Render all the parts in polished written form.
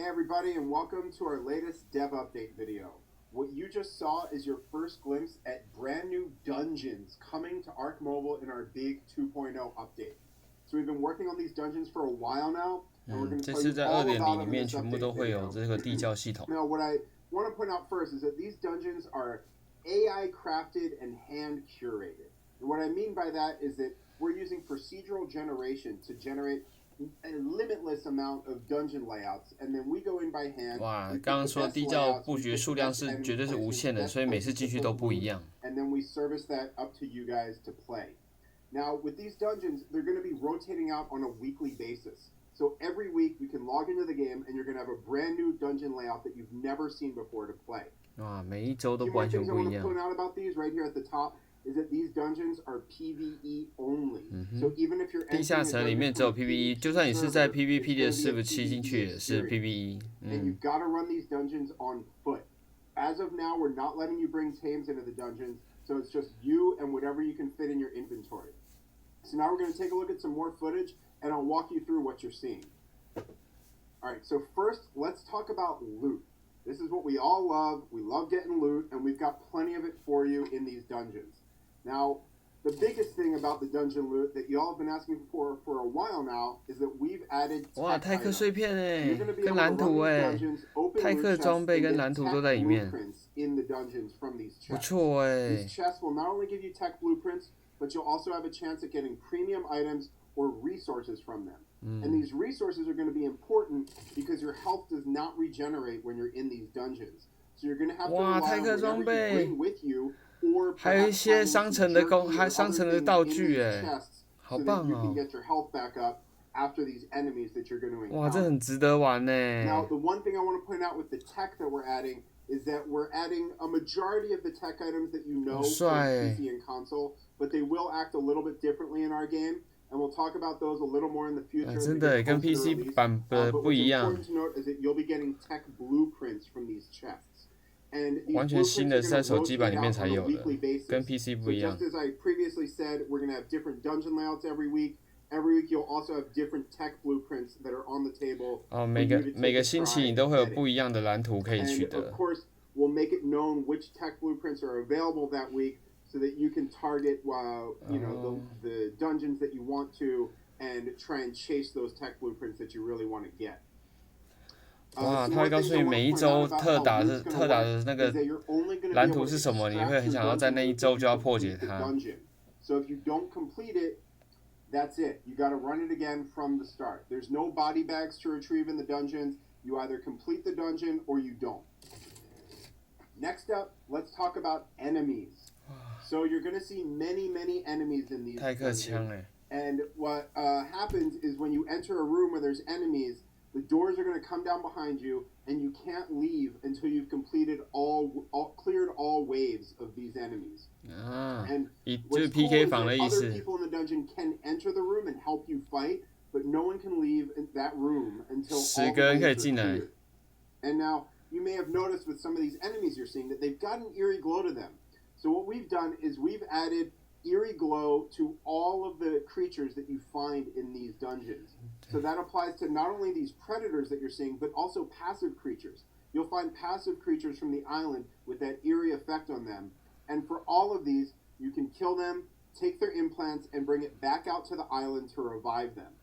Hey everybody, and welcome to our latest dev update video. What you just saw is your first glimpse at brand new dungeons coming to Ark Mobile in our big 2.0 update. So we've been working on these dungeons for a while now, and we're going to 这 tell 次 you 在 all 2.0 about 里 them in 面 this 全部 update 都会有 video. 这个地窖系统。 Now, what I want to point out first is that these dungeons are AI crafted and hand curated. And what I mean by that is that we're using procedural generation to generate a limitless amount of dungeon layouts, and then we go in by hand. 哇，刚刚说地窖布局数量是绝对是无限的，所以每次进去都不一样。And then we service that up to you guys to play. Now, with these dungeons, they're going to be rotating out on a weekly basis. So every week you can log into the game and you're going to have a brand new dungeon layout that you've never seen before to play. 哇，每一周都 Few 完 more 全 things I 不 want 一 to 样。 point out about these right here at the top is that these dungeons are PvE only. So even if you're 地下 entering a 城里面 dungeon 只有 from a PVE， PvP 就算你是在 server, PVP it's 的 gonna be a 伺服器进去也是 PvE PVE。 and you've got to run these dungeons on foot. As of now, we're not letting you bring tames into the dungeons, so it's just you and whatever you can fit in your inventory. So now we're going to take a look at some more footage, and I'll walk you through what you're seeing. Alright, so first, let's talk about loot. This is what we all love. We love getting loot, and we've got plenty of it for you in these dungeons. Now, the biggest thing about the dungeon loot that you all have been asking for a while now is that we've added 哇， tech 泰克 items. 碎片 You're 哎， going to be 跟 able to 蓝 run 图 these 哎， dungeons, open 泰 loot 克 chests, 装备 and 跟 get 蓝图 tech 都在里面， blueprints in the dungeons from these 不 chests. 错哎 These。chests will not only give you tech blueprints, but you'll also have a chance at getting premium items or resources from them. And these resources are going to be important because your health does not regenerate when you're in these dungeons. So you're going to have to rely 哇， on 泰克 whatever 装 you 备， bring with you, or 还有一 perhaps 些 finding 商 some 城的 jerky 还 or 商 other 城的 things 道 in 具 these 哎， chests 好 so that 棒 you can 哦！ get your health back up after these enemies that you're going to 哇，这 encounter. 很值得玩 Now, 呢。 the one thing I want to point out with the tech that we're adding is that we're adding a majority of the tech items that you know 好 for 帅 PC and console, but they will act a little bit differently in our game, and we'll talk about those a little more in the future. 哎 as we 真的 get 耶跟 closer to PC release. 版 But 不 what's 一样， important to note is that you'll be getting tech blueprints from these chests. And these 完全 blueprints 新 are 的是在 going to 手机版 rotate 里面 out 才 on a 有的， weekly basis. 跟 PC 不 So 一样 just。as I previously said, we're going to have different dungeon layouts every week. Every week you'll also have different tech blueprints that are on the table. 哦， for 每 you 个 to take 每 a 个星期 try 你都 and 会有 get it. 不一样的蓝图可以取 And of 得。 course, we'll make it known which tech blueprints are available that week so that you can target the dungeons that you want to and try and chase those tech blueprints that you really want to get. 哇， Some 他 more 会告 things 诉 I 你 want 每 to 一 point 周 out about 特 how 打 loot's 是 gonna 特打 work 的那 is 个 that you're only going to be 蓝 able 图 to 是什么，你会 extract 很 your 想要在 dungeon 那一 loot 周 if 就要 you 破解 complete the 它。 dungeon. So if you don't complete it, that's it. You got to run it again from the start. There's no body bags to retrieve in the dungeons. You either complete the dungeon or you don't. Next up, let's talk about enemies. So you're going to see many enemies in these 泰克枪 dungeons. 哎， And what happens is when you enter a room where there's enemies, the doors are going to come down behind you, and you can't leave until you've completed cleared all waves of these enemies. 啊， And 就 what's 是 cool PK is 房 that 的意 other 思。 people in the dungeon can enter the room and help you fight, but no one can leave that room until all 10 the 个人可以 waves are 进来。 cleared. And now, you may have noticed with some of these enemies you're seeing that they've got an eerie glow to them. So what we've done is we've added eerie glow to all of the creatures that you find in these dungeons. So that applies to not only these predators that you're seeing, but also passive creatures. You'll find passive creatures from the island with that eerie effect on them. And for all of these, you can kill them, take their implants, and bring it back out to the island to revive them.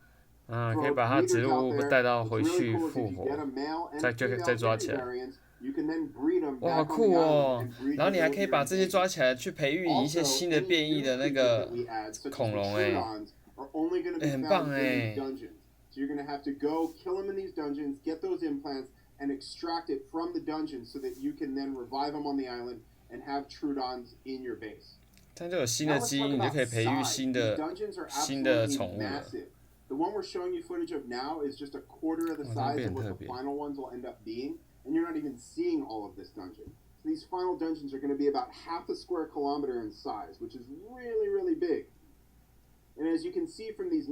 啊， For 可以把它 breeders 植 out 物 there, 带到 what's 回 really 去 cool is 复 if you get a 活， male and 再 a 就 female 再抓 enemy 起来。 variants, you can then breed them 哇，好 back on 酷 the 哦 island and！breed 然后你 your 还可以 little 把这些 babies. 抓起来去培育一些 Also, 新的 any 变异 new 的那 creatures 个 that we add, such as 恐 the 龙哎， Trudons, are only going to be 很 found 棒 in 哎 these！ dungeons. So you're going to have to go kill them in these dungeons, get those implants, and extract it from the dungeon so that you can then revive them on the island and have Trudons in your base. 这样就有新 Now 的 let's 基 talk 因，你就 about 可以培育 size. 新 These 的 dungeons are 新的 absolutely 宠物了。 massive. The one we're showing you footage of now is just a quarter of the 哇，这 size 变 of 很 what 特 the 别。 final ones will end up being, and you're not even seeing all of this dungeon. So these final dungeons are going to be about half a square kilometer in size, which is really big. And as you can see from these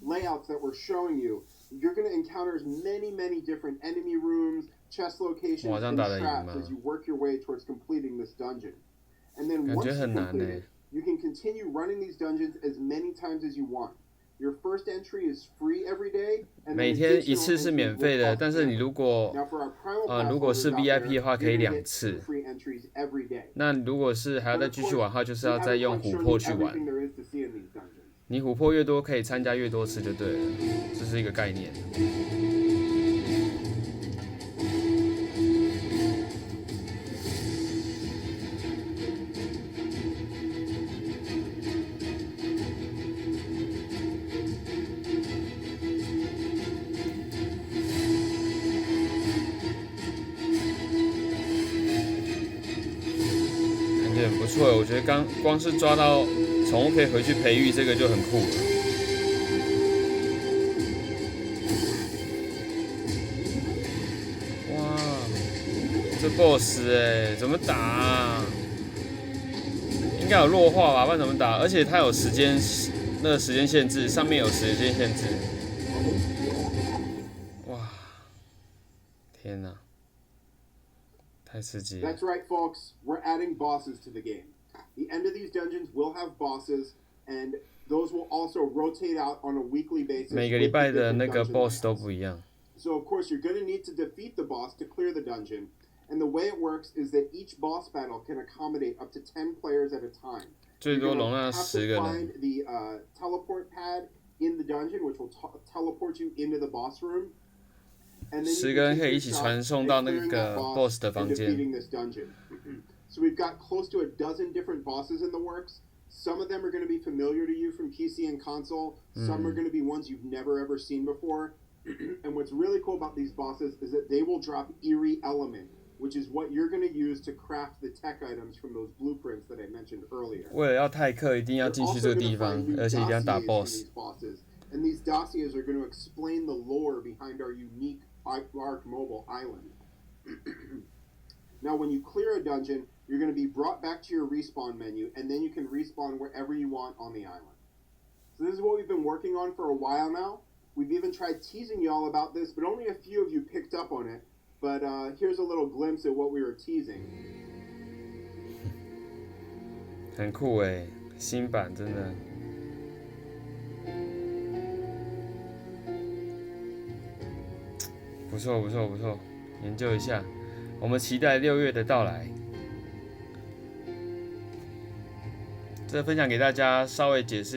layouts that we're showing you, you're going to encounter many different enemy rooms, chest locations, 哇，这样 and 打得赢 traps 吗？ as you work your way towards completing this dungeon. And then 感 once 觉 you 很难 complete 哎。 it, you can continue running these dungeons as many times as you want. Your first entry is free every day, and 每天一次是免费的，但是你如果是 VIP 的话，可以2次。那如果是还要再继续玩的话，就是要再用琥珀去玩。你琥珀越多，可以参加越多次就对了，这是一个概念。感觉很不错，我觉得光是抓到宠物可以回去培育，这个就很酷了。哇，这 BOSS 怎么打啊？应该有弱化吧，不然怎么打？而且它有时间限制，上面有时间限制。哇，天哪！太刺激了。 That's right, folks. We're adding bosses to the game. The end of these dungeons will have bosses, and those will also rotate out on a weekly basis. 每个礼拜的那个 boss 都不一样。So of course you're going to need to defeat the boss to clear the dungeon. And the way it works is that each boss battle can accommodate up to 10 players at a time. 最多容纳10个人。 Find the teleport pad in the dungeon, which will teleport you into the boss room. 10个人可以一起传送到那个 boss 的房间。So we've got close to a dozen different bosses in the works. Some of them are going to be familiar to you from PC and console. Some are going to be ones you've never ever seen before. And what's really cool about these bosses is that they will drop eerie element, which is what you're going to use to craft the tech items from those blueprints that I mentioned earlier. 为了要泰克，一定要进去这个地方，而且一定要打 boss。 And these dossiers are going to explain the lore behind our unique ARK mobile island. Now, when you clear a dungeon, you're going to be brought back to your respawn menu, and then you can respawn wherever you want on the island. So this is what we've been working on for a while now. We've even tried teasing you all about this, but only a few of you picked up on it. But here's a little glimpse at what we were teasing. 很酷新版真的。不错，研究一下，我们期待6月的到来。这分享给大家，稍微解释